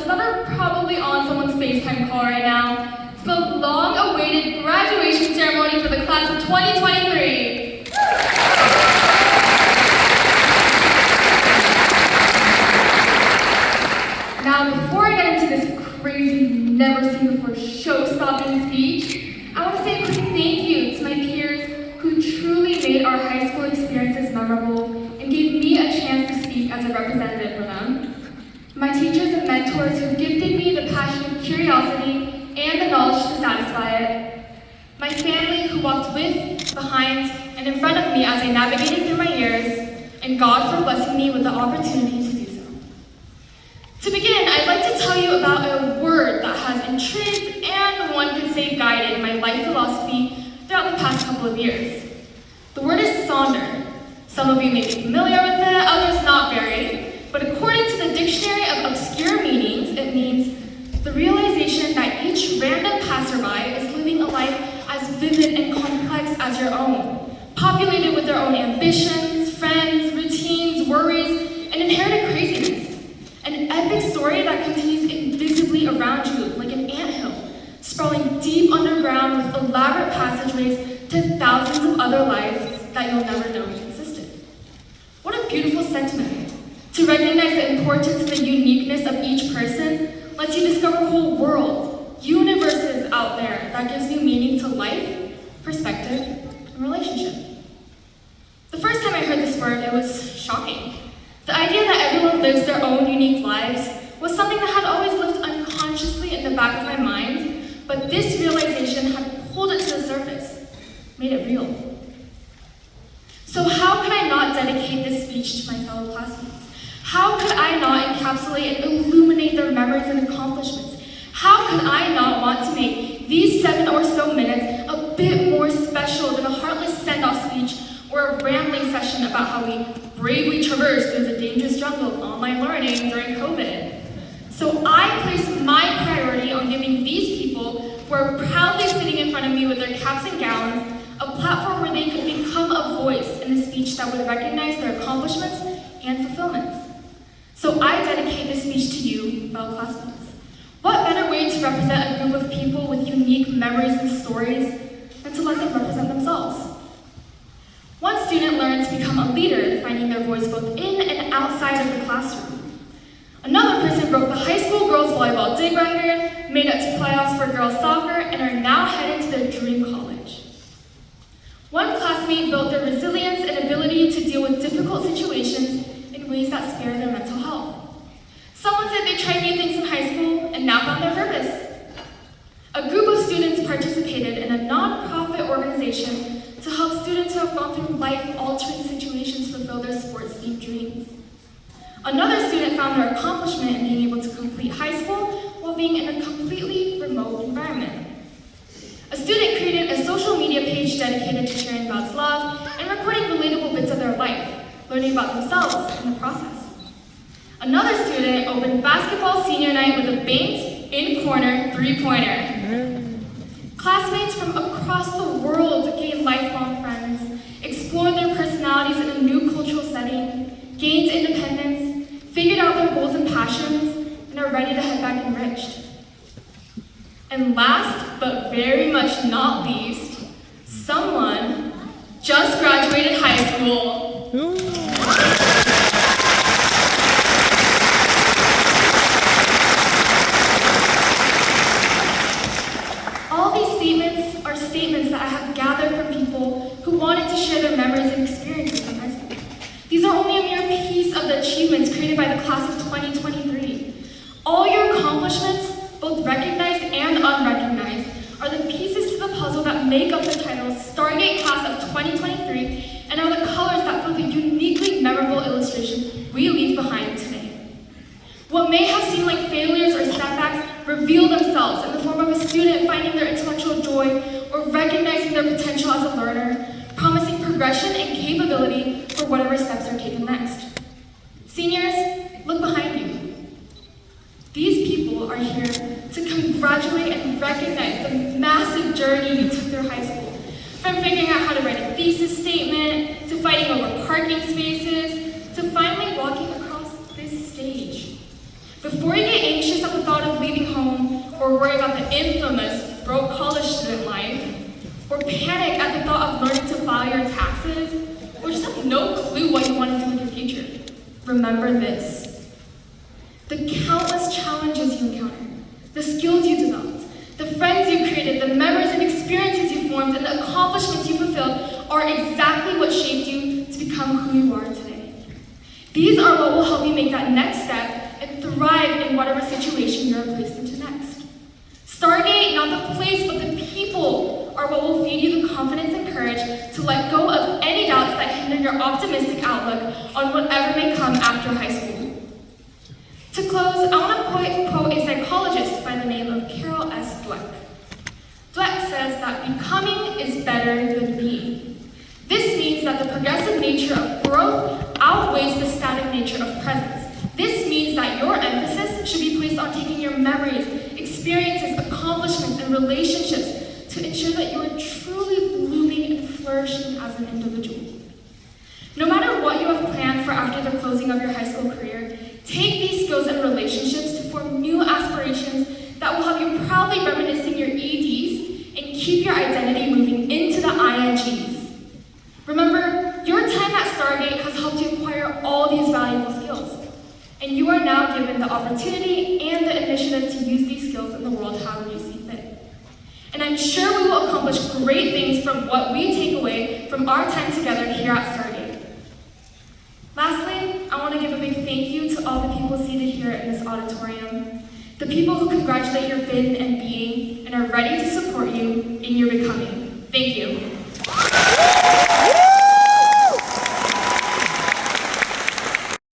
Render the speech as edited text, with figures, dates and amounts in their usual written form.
that are probably on someone's FaceTime call right now. It's the long-awaited graduation ceremony for the class of 2023. Now, before I get into this crazy, never-seen-before show-stopping speech, I want to say a quick thank you to my peers who truly made our high school experiences memorable and gave me a chance to speak as a representative for them. My teachers and mentors who gifted me the passion of curiosity and the knowledge to satisfy it. My family who walked with, behind, and in front of me as I navigated through my years, and God for blessing me with the opportunity to do so. To begin, I'd like to tell you about a word that has intrigued and one could say guided my life philosophy throughout the past couple of years. The word is sonder. Some of you may be familiar with it, others not very, but according to the Dictionary of Obscure Meanings, it means the realization that each random passerby is living a life as vivid and complex as your own, populated with their own ambitions, friends, routines, worries, and inherited craziness. An epic story that continues invisibly around you like an anthill, sprawling deep underground with elaborate passageways to thousands of other lives that you'll never know existed. What a beautiful sentiment. To recognize the importance and the uniqueness of each person lets you discover a whole world, universes out there that gives new meaning to life, perspective, and relationship. The first time I heard this word, it was shocking. The idea that everyone lives their own unique lives was something that had always lived unconsciously in the back of my mind, but this realization had pulled it to the surface, made it real. So how could I not dedicate this speech to my fellow classmates? How could I not encapsulate and illuminate their memories and accomplishments? How could I not want to make these 7 or so minutes a bit more special than a heartless send-off speech or a rambling session about how we bravely traversed through the dangerous jungle of online learning during COVID? So I placed my priority on giving these people who are proudly sitting in front of me with their caps and gowns a platform where they could become a voice in a speech that would recognize their accomplishments and fulfillments. So I dedicate this speech to you, fellow classmates. What better way to represent a group of people with unique memories and stories than to let them represent themselves? One student learned to become a leader, finding their voice both in and outside of the classroom. Another person broke the high school girls volleyball dig record, made it to playoffs for girls soccer, and are now headed to their dream college. One classmate built their resilience and ability to deal with difficult situations in ways that spare their mental health. Someone said they tried new things in high school and now found their purpose. A group of students participated in a non-profit organization to help students who have gone through life-altering situations fulfill their sports-themed dreams. Another student found their accomplishment in being able to complete high school while being in a completely remote environment. A student created a social media page dedicated to sharing God's love and recording relatable bits of their life, learning about themselves in the process. Another student opened basketball senior night with a banked, in-corner, three-pointer. Classmates from across the world gained lifelong friends, explored their personalities in a new cultural setting, gained independence, figured out their goals and passions, and are ready to head back enriched. And last, but very much not least, someone just graduated high school. All these statements are statements that I have gathered from people who wanted to share their memories and experiences from high school. These are only a mere piece of the achievements created by the class of 2023. All your accomplishments, both recognized and unrecognized, are the pieces to the puzzle that make up the title Stargate Class of 2023 and are the colors that fill the uniquely memorable illustration we leave behind today. What may have seemed like failures or setbacks reveal themselves in the form of a student finding their intellectual joy or recognizing their potential as a learner, promising progression and capability for whatever steps are taken next. Seniors, look behind you. These people are here to congratulate and recognize the massive journey you took through high school. From figuring out how to write a thesis statement, to fighting over parking spaces, to finally walking across this stage. Before you get anxious at the college student life, or panic at the thought of learning to file your taxes, or just have no clue what you want to do with your future, remember this. The countless challenges you encounter, the skills you developed, the friends you created, the memories and experiences you formed, and the accomplishments you fulfilled are exactly what shaped you to become who you are today. These are what will help you make that next step and thrive in whatever situation you're placed into next. Stargate, not the place, but the people are what will feed you the confidence and courage to let go of any doubts that hinder your optimistic outlook on whatever may come after high school. To close, I want to quote a psychologist by the name of Carol S. Dweck. Dweck says that becoming is better than being. This means that the progressive nature of growth outweighs the static nature of presence. This means that your emphasis should be placed on taking your memories, experiences, accomplishments, and relationships to ensure that you are truly blooming and flourishing as an individual. No matter what you have planned for after the closing of your high school career, take these skills and relationships to form new aspirations that will have you proudly reminiscing your EDs and keep your identity moving into the INGs. Remember, your time at Stargate has helped you acquire all these valuable skills, and you are now given the opportunity and the initiative to use these skills in the world however you see fit. And I'm sure we will accomplish great things from what we take away from our time together here at Stargate. Lastly, I want to give a big thank you to all the people seated here in this auditorium, the people who congratulate your been and